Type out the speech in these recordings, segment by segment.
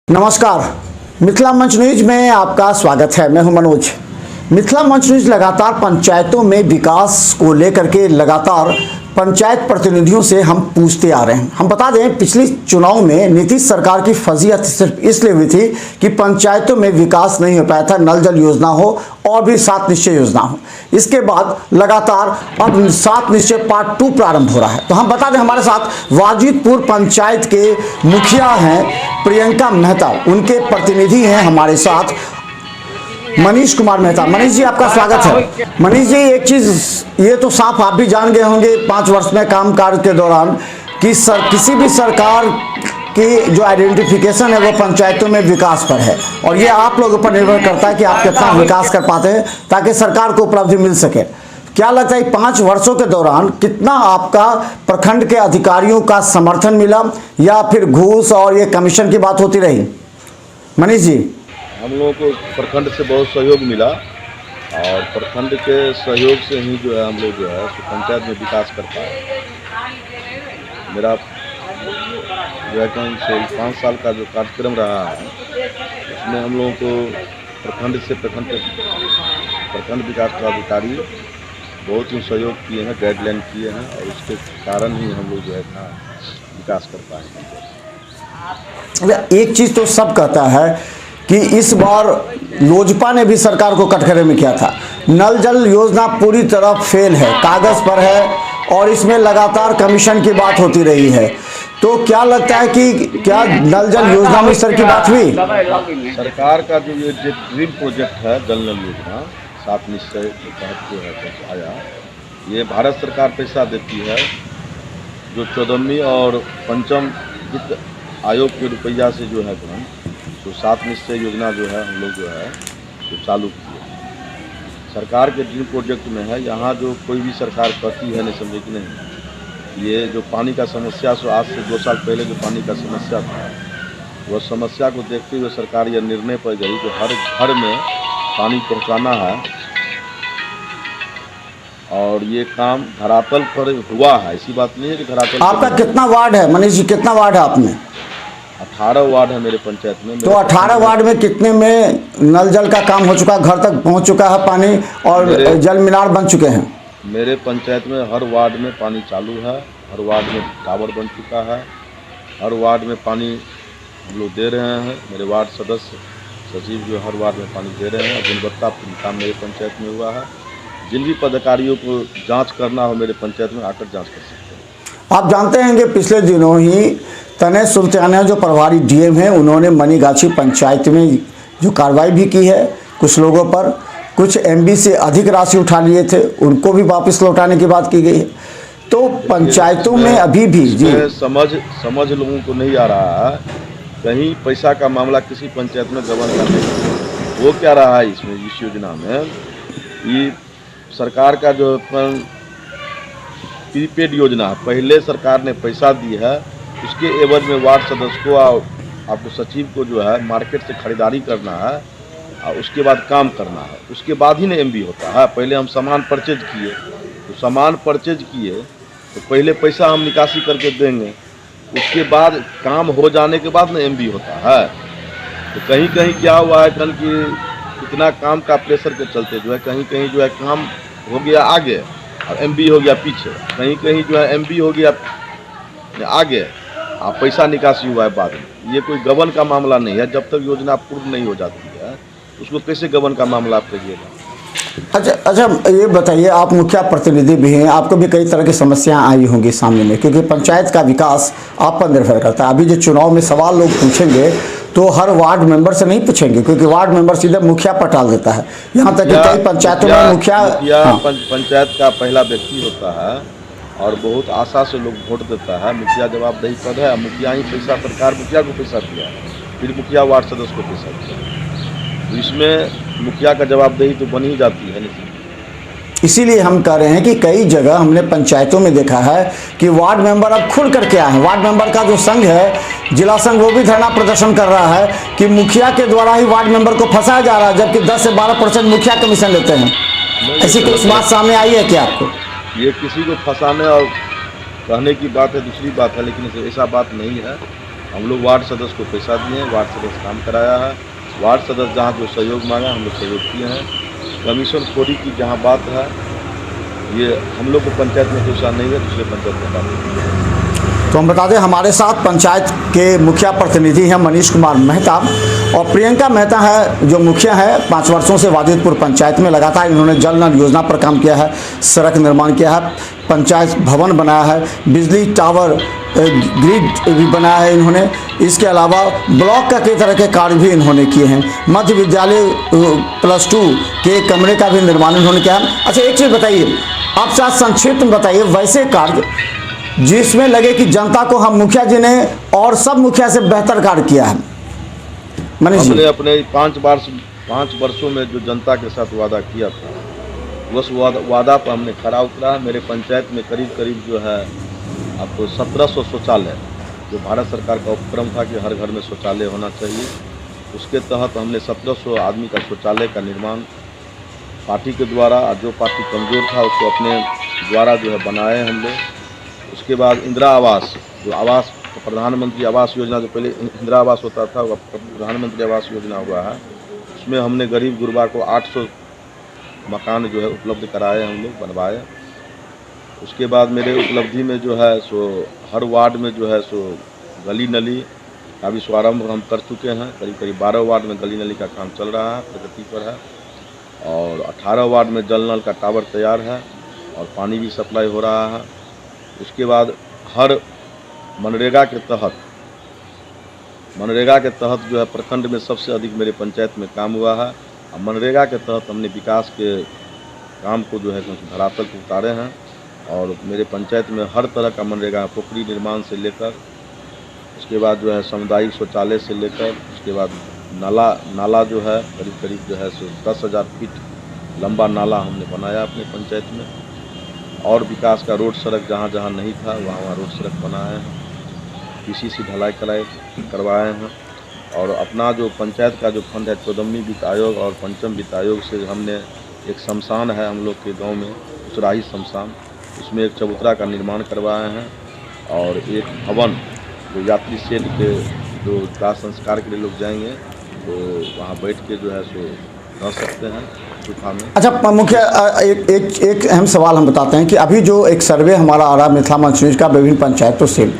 नमस्कार, मिथिला मंच न्यूज में आपका स्वागत है। मैं हूं मनोज। मिथिला मंच न्यूज लगातार पंचायतों में विकास को लेकर के लगातार पंचायत प्रतिनिधियों से हम पूछते आ रहे हैं। हम बता दें, पिछले चुनाव में नीतीश सरकार की फजीहत सिर्फ इसलिए हुई थी कि पंचायतों में विकास नहीं हो पाया था, नल जल योजना हो और भी 7 निश्चय योजना हो। इसके बाद लगातार अब 7 निश्चय पार्ट 2 प्रारंभ हो रहा है। तो हम बता दें, हमारे साथ वाजिदपुर पंचायत के मुखिया हैं प्रियंका मेहता, उनके प्रतिनिधि हैं हमारे साथ मनीष कुमार मेहता। मनीष जी, आपका स्वागत है। मनीष जी, एक चीज ये तो साफ आप भी जान गए होंगे 5 वर्ष में कामकाज के दौरान कि किसी भी सरकार की जो आइडेंटिफिकेशन है वो पंचायतों में विकास पर है, और ये आप लोगों पर निर्भर करता है कि आप कितना विकास कर पाते हैं ताकि सरकार को उपलब्धि मिल सके। क्या लगता है 5 वर्षों के दौरान कितना आपका प्रखंड के अधिकारियों का समर्थन मिला, या फिर घूस और ये कमीशन की बात होती रही? मनीष जी, हम लोगों को प्रखंड से बहुत सहयोग मिला, और प्रखंड के सहयोग से ही जो है हम लोग जो है पंचायत में विकास कर पाए। मेरा जो है 5 साल का जो कार्यक्रम रहा है उसमें हम लोगों को प्रखंड से प्रखंड विकास पदाधिकारी बहुत ही सहयोग किए हैं, गाइडलाइन किए हैं, और उसके कारण ही हम लोग जो है विकास कर पाए। एक चीज तो सब कहता है कि इस बार लोजपा ने भी सरकार को कटघरे में किया था। नल जल योजना पूरी तरह फेल है, कागज पर है, और इसमें लगातार कमीशन की बात होती रही है। तो क्या लगता है कि क्या नल जल योजना में सर की बात हुई? सरकार का जो ये ड्रीम प्रोजेक्ट है जल नल योजना 7 निश्चय के तहत जो है आया, ये भारत सरकार पैसा देती है, जो 14वीं और 5वीं वित्त आयोग के रुपया से जो है तो 7 निश्चय योजना जो है हम लोग जो है तो चालू किए। सरकार के ड्रीम प्रोजेक्ट में है, यहाँ जो कोई भी सरकार कहती है नहीं, समझे कि नहीं, ये जो पानी का समस्या सो आज से 2 साल पहले जो पानी का समस्या था, वह समस्या को देखते हुए सरकार यह निर्णय पर गई कि हर घर में पानी पहुँचाना है, और ये काम धरातल पर हुआ है। ऐसी बात नहीं है कि धरातल। आपका कितना वार्ड है मनीष जी, कितना वार्ड है आप में? 18 वार्ड है मेरे पंचायत में। तो 18 वार्ड में कितने में नल जल का काम हो चुका है, घर तक पहुंच चुका है पानी, और जल मीनार बन चुके हैं? मेरे पंचायत में हर वार्ड में पानी चालू है, हर वार्ड में टावर बन चुका है, हर वार्ड में पानी हम लोग दे रहे हैं। मेरे वार्ड सदस्य सचिव जो हर वार्ड में पानी दे रहे हैं। गुणवत्तापूर्ण काम मेरे पंचायत में हुआ है। जिन भी पदाधिकारियों को जांच करना हो मेरे पंचायत में आकर जांच कर सकते हैं। आप जानते हैं कि पिछले दिनों ही तने सुल्तानिया जो प्रभारी डीएम हैं, उन्होंने मनीगाछी पंचायत में जो कार्रवाई भी की है, कुछ लोगों पर कुछ एमबी से अधिक राशि उठा लिए थे, उनको भी वापस लौटाने की बात की गई है। तो पंचायतों में अभी भी जी समझ लोगों को नहीं आ रहा है, कहीं पैसा का मामला किसी पंचायत में गबन करने का वो क्या रहा है। इसमें इस योजना में ये सरकार का जो प्रीपेड योजना है, पहले सरकार ने पैसा दी है, उसके एवज में वार्ड सदस्य को आपको सचिव को जो है मार्केट से खरीदारी करना है, और उसके बाद काम करना है, उसके बाद ही ना एमबी होता है। पहले हम सामान परचेज किए, तो सामान परचेज किए तो पहले पैसा हम निकासी करके देंगे, उसके बाद काम हो जाने के बाद ना एमबी होता है। तो कहीं कहीं क्या हुआ है कल कि इतना काम का प्रेशर के चलते जो है कहीं जो है काम हो गया आगे और एमबी हो गया पीछे, कहीं जो है एमबी हो गया आगे और पैसा निकासी हुआ है बाद में। ये कोई गबन का मामला नहीं है। जब तक योजना पूर्ण नहीं हो जाती है उसको कैसे गबन का मामला आप कहिएगा। अच्छा, ये बताइए, आप मुखिया प्रतिनिधि भी हैं, आपको भी कई तरह की समस्याएं आई होंगी सामने में, क्योंकि पंचायत का विकास आप पर निर्भर करता है। अभी जो चुनाव में सवाल लोग पूछेंगे तो हर वार्ड मेंबर से नहीं पूछेंगे, क्योंकि वार्ड मेंबर सीधे मुखिया पर टाल देता है। यहाँ तक कि कई पंचायतों में मुखिया पंचायत का पहला व्यक्ति होता है, और बहुत आशा से लोग वोट देता है। मुखिया जवाबदेही पद है, मुखिया ही पैसा, सरकार मुखिया को पैसा दिया, फिर मुखिया वार्ड सदस्य को पैसा दिया, तो इसमें मुखिया का जवाबदेही तो बन ही जाती है। नहीं, इसीलिए हम कह रहे हैं कि कई जगह हमने पंचायतों में देखा है कि वार्ड मेंबर अब खुल करके आए हैं। वार्ड मेंबर का जो संघ है, जिला संघ, वो भी धरना प्रदर्शन कर रहा है कि मुखिया के द्वारा ही वार्ड मेंबर को फंसाया जा रहा है, जबकि 10 से 12% मुखिया कमीशन लेते हैं। ऐसी कुछ बात सामने आई है क्या आपको? ये किसी को फंसाने और कहने की बात है, दूसरी बात है, लेकिन ऐसा बात नहीं है। हम लोग वार्ड सदस्य को पैसा दिए हैं, वार्ड सदस्य काम कराया है। वार्ड सदस्य जहाँ जो सहयोग मांगा हम लोग सहयोग किए हैं। कमीशन खोरी की जहाँ बात है, ये हम लोग को पंचायत में कोई नहीं है, दूसरे पंचायत में बात है। तो हम बता दें हमारे साथ पंचायत के मुखिया प्रतिनिधि हैं मनीष कुमार मेहता और प्रियंका मेहता है जो मुखिया है 5 वर्षों से वाजिदपुर पंचायत में। लगातार इन्होंने जल नल योजना पर काम किया है, सड़क निर्माण किया है, पंचायत भवन बनाया है, बिजली टावर ग्रिड भी बनाया है इन्होंने। इसके अलावा ब्लॉक का कई तरह के कार्य भी इन्होंने किए हैं। मध्य विद्यालय +2 के कमरे का भी निर्माण इन्होंने किया है। अच्छा एक चीज़ बताइए, आप साथ संक्षिप्त में बताइए वैसे कार्य जिसमें लगे कि जनता को हम मुखिया जी ने और सब मुखिया से बेहतर कार्य किया है। मनीष जी, हमने अपने 5 वर्षों में जो जनता के साथ वादा किया था, उस वादा पर हमने खरा उतरा। मेरे पंचायत में करीब जो है आपको 1700 शौचालय, जो भारत सरकार का उपक्रम था कि हर घर में शौचालय होना चाहिए, उसके तहत हमने 1700 आदमी का शौचालय का निर्माण पार्टी के द्वारा, जो पार्टी कमज़ोर था उसको अपने द्वारा जो है बनाए हम लोग। उसके बाद इंदिरा आवास, जो आवास प्रधानमंत्री आवास योजना, जो पहले इंदिरा आवास होता था वो प्रधानमंत्री आवास योजना हुआ है, उसमें हमने गरीब गुरबा को 800 मकान जो है उपलब्ध कराए, हम लोग बनवाए। उसके बाद मेरे उपलब्धि में जो है सो हर वार्ड में जो है सो गली नली का भी शुभारम्भ हम कर चुके हैं। करीब 12 वार्ड में गली नली का काम चल रहा है, प्रगति पर है। और 18 वार्ड में जल नल का टावर तैयार है और पानी भी सप्लाई हो रहा है। उसके बाद हर मनरेगा के तहत जो है प्रखंड में सबसे अधिक मेरे पंचायत में काम हुआ है। और मनरेगा के तहत हमने विकास के काम को जो है धरातल पर उतारे हैं। और मेरे पंचायत में हर तरह का मनरेगा, पोखरी निर्माण से लेकर, उसके बाद जो है सामुदायिक शौचालय से लेकर, उसके बाद नाला जो है करीब जो है 10,000 फीट लंबा नाला हमने बनाया अपने पंचायत में। और विकास का रोड सड़क जहाँ जहाँ नहीं था वहाँ रोड सड़क बनाए हैं, पीसीसी ढलाई करवाए हैं। और अपना जो पंचायत का जो फंड है 14वीं वित्त आयोग और 5म वित्त आयोग से हमने एक शमशान है हम लोग के गांव में, उसराही शमशान, उसमें एक चबूतरा का निर्माण करवाए हैं। और एक भवन जो यात्री शेड के जो दाह संस्कार के लिए लोग जाएंगे तो वहाँ बैठ के जो है सो रह सकते हैं गुफा में। अच्छा मुखिया एक अहम सवाल हम बताते हैं कि अभी जो एक सर्वे हमारा आ रहा मिथिला मंच न्यूज़ का विभिन्न पंचायतों से,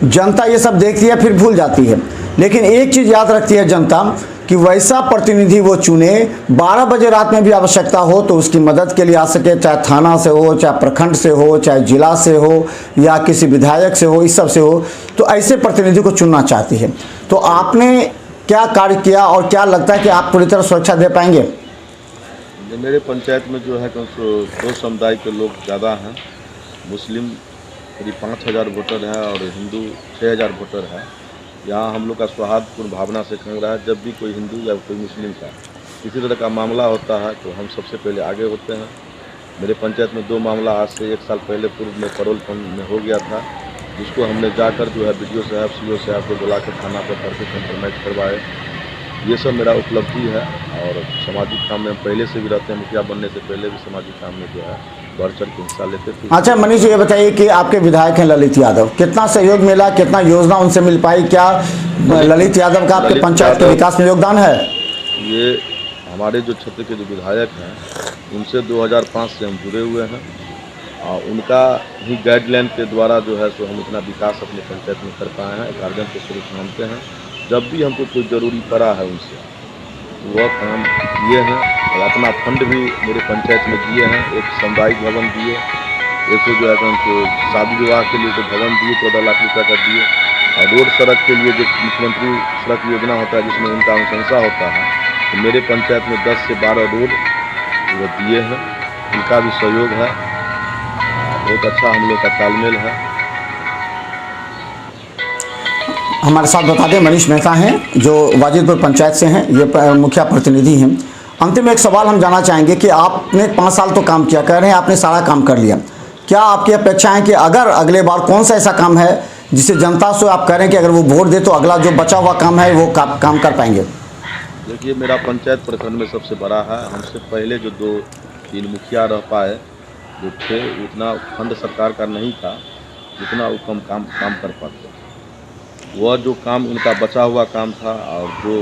जनता ये सब देखती है फिर भूल जाती है, लेकिन एक चीज़ याद रखती है जनता कि वैसा प्रतिनिधि वो चुने 12 बजे रात में भी आवश्यकता हो तो उसकी मदद के लिए आ सके, चाहे थाना से हो, चाहे प्रखंड से हो, चाहे जिला से हो या किसी विधायक से हो, इस सब से हो, तो ऐसे प्रतिनिधि को चुनना चाहती है। तो आपने क्या कार्य किया और क्या लगता है कि आप पूरी तरह सुरक्षा दे पाएंगे? मेरे पंचायत में जो है 2 समुदाय के लोग ज़्यादा हैं। मुस्लिम करीब 5,000 वोटर हैं और हिंदू 6,000 वोटर है। यहाँ हम लोग का सौहार्दपूर्ण भावना से चल रहा है। जब भी कोई हिंदू या कोई मुस्लिम का किसी तरह का मामला होता है तो हम सबसे पहले आगे होते हैं। मेरे पंचायत में 2 मामला आज से 1 साल पहले पूर्व में परोल में हो गया था, जिसको हमने जाकर जो है BDO साहब CO साहब को बुला कर थाना पर करके कंप्रोमाइज़ करवाए। ये सब मेरा उपलब्धि है। और सामाजिक काम में पहले से भी रहते हैं, मुखिया बनने से पहले भी सामाजिक काम में जो है बढ़ चढ़ के हिस्सा लेते थे। अच्छा मनीष ये बताइए कि आपके विधायक हैं ललित यादव, कितना सहयोग मिला, कितना योजना उनसे मिल पाई, क्या ललित यादव का आपके पंचायत के विकास में योगदान है? ये हमारे जो क्षेत्र के जो विधायक हैं उनसे 2005 से हम जुड़े हुए हैं और उनका ही गाइडलाइन के द्वारा जो है सो हम इतना विकास अपने पंचायत में कर पाए हैं। गार्जियन के स्वरूप मानते हैं। जब भी हमको कोई ज़रूरी पड़ा है उनसे वह काम किए हैं और अपना फंड भी मेरे पंचायत में दिए हैं। एक सामुदायिक भवन दिए, एक जो है हमको शादी विवाह के लिए जो भवन दिए 14 लाख रुपये का दिए। और रोड सड़क के लिए जो मुख्यमंत्री सड़क योजना होता है जिसमें उनका अनुशंसा होता है, तो मेरे पंचायत में 10 से 12 रोड वो दिए हैं। उनका भी सहयोग है, बहुत अच्छा हम लोग का तालमेल है। हमारे साथ बता दें मनीष मेहता हैं जो वाजिदपुर पंचायत से हैं, ये मुखिया प्रतिनिधि हैं। अंतिम एक सवाल हम जानना चाहेंगे कि आपने 5 साल तो काम किया, कह रहे हैं आपने सारा काम कर लिया, क्या आपकी अपेक्षा है कि अगर अगले बार कौन सा ऐसा काम है जिसे जनता से आप कह रहे हैं कि अगर वो वोट दे तो अगला जो बचा हुआ काम है वो काम कर पाएंगे? देखिए मेरा पंचायत प्रखंड में सबसे बड़ा है। हमसे पहले जो 2-3 मुखिया रह पाए जो थे, उतना फंड सरकार का नहीं था जितना वो काम कर पाते। वह जो काम उनका बचा हुआ काम था और जो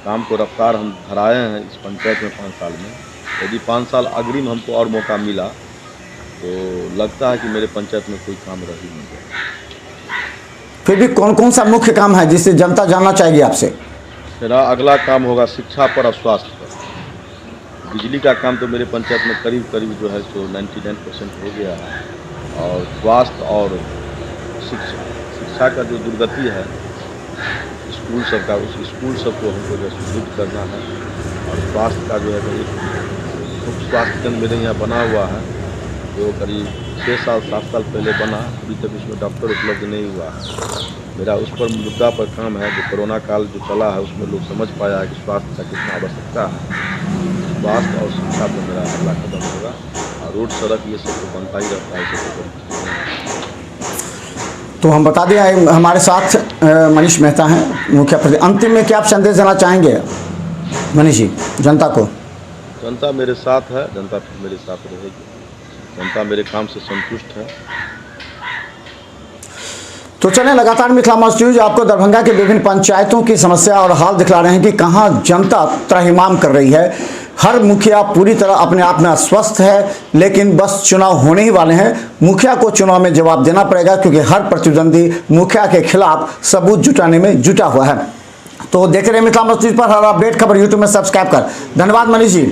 काम को रफ्तार हम धराए हैं इस पंचायत में 5 साल में, यदि 5 साल अग्रिम हमको और मौका मिला तो लगता है कि मेरे पंचायत में कोई काम रह ही नहीं गया। फिर भी कौन कौन सा मुख्य काम है जिसे जनता जानना चाहेगी आपसे? मेरा अगला काम होगा शिक्षा पर और स्वास्थ्य पर। बिजली का काम तो मेरे पंचायत में करीब करीब जो है सो 99% हो गया है, और स्वास्थ्य और शिक्षा का जो दुर्गति है स्कूल सब का, उस स्कूल सबको हमको जो सुदृढ़ करना है। और स्वास्थ्य का जो है मुख्य स्वास्थ्य केंद्र मेरे यहाँ बना हुआ है जो करीब 6 साल 7 साल पहले बना, अभी तक उसमें डॉक्टर उपलब्ध नहीं हुआ है। मेरा उस पर मुद्दा पर काम है। जो कोरोना काल जो चला है उसमें लोग समझ पाया है कि स्वास्थ्य का कितना आवश्यकता है। स्वास्थ्य और शिक्षा पर मेरा अगला कदम होगा, और रोड सड़क ये सब तो बनता ही रहता है। तो हम बता दें हमारे साथ मनीष मेहता हैं मुखिया प्रति। अंतिम में क्या आप संदेश देना चाहेंगे मनीष जी जनता को? जनता मेरे साथ है, जनता फिर मेरे साथ रहेगी। जनता मेरे काम से संतुष्ट है। तो चलें, लगातार मिथिला मंच न्यूज आपको दरभंगा के विभिन्न पंचायतों की समस्या और हाल दिखला रहे हैं कि कहां जनता त्राहिमाम कर रही है। हर मुखिया पूरी तरह अपने आप में अस्वस्थ है, लेकिन बस चुनाव होने ही वाले हैं। मुखिया को चुनाव में जवाब देना पड़ेगा, क्योंकि हर प्रतिद्वंदी मुखिया के खिलाफ सबूत जुटाने में जुटा हुआ है। तो देखते रहे मिथिला मंच न्यूज पर हर अपडेट खबर यूट्यूब में सब्सक्राइब कर। धन्यवाद मनीष जी।